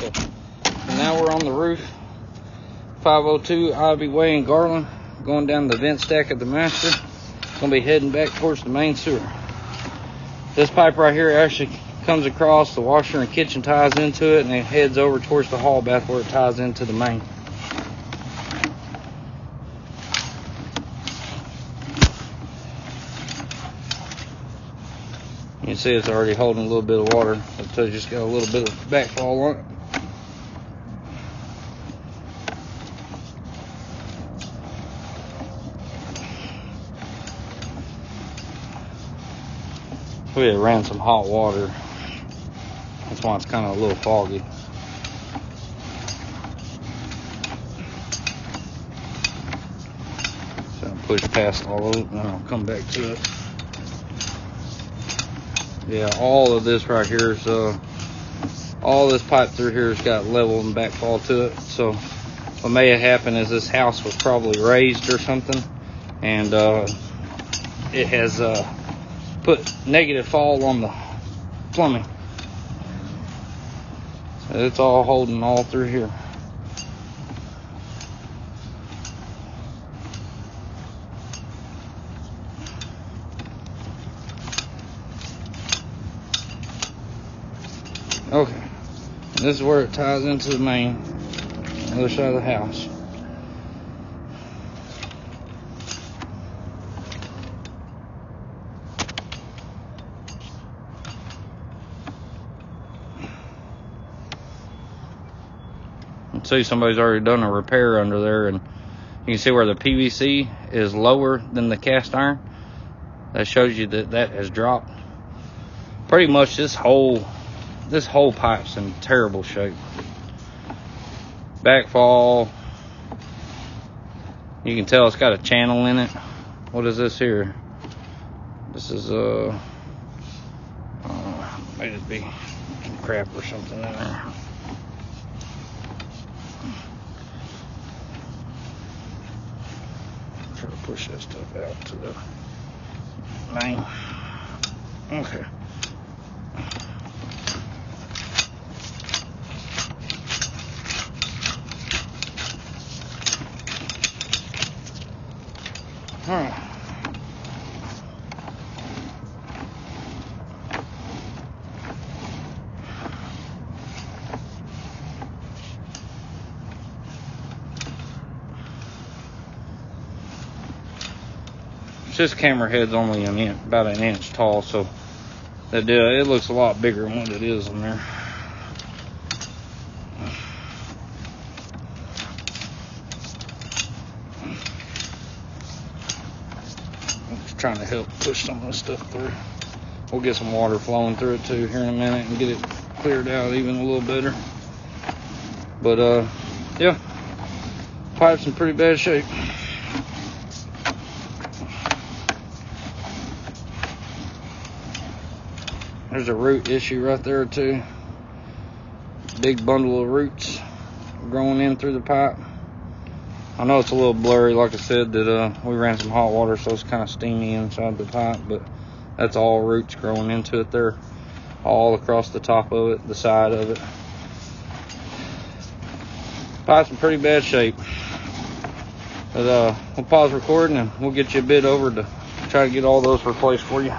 So now we're on the roof, 502 Ivy Way in Garland, going down the vent stack of the master. Gonna be heading back towards the main sewer. This pipe right here actually comes across the washer and kitchen, ties into it, and it heads over towards the hall bath where it ties into the main. You can see it's already holding a little bit of water. It's just got a little bit of backfall on it. We had ran some hot water. That's why it's kind of a little foggy. So I'll push past all of it and then I'll come back to it. Yeah, all of this right here is, all this pipe through here has got level and backfall to it. So what may have happened is this house was probably raised or something, and it has put negative fall on the plumbing. So it's all holding all through here. Okay, this is where it ties into the main, other side of the house. See, somebody's already done a repair under there, and you can see where the PVC is lower than the cast iron. That shows you that that has dropped. Pretty much this whole pipe's in terrible shape. Backfall. You can tell it's got a channel in it. What is this here? This is might it be some crap or something in there. Try to push that stuff out to the main. Okay. Alright. This camera head's only about an inch tall, so that it looks a lot bigger than what it is in there. Trying to help push some of this stuff through. We'll get some water flowing through it too here in a minute and get it cleared out even a little better. But yeah, pipe's in pretty bad shape. There's a root issue right there too. Big bundle of roots growing in through the pipe. I know it's a little blurry, like I said, that we ran some hot water, so it's kind of steamy inside the pipe, but that's all roots growing into it there, all across the top of it, the side of it. Pipe's in pretty bad shape. But we'll pause recording and we'll get you a bid over to try to get all those replaced for you.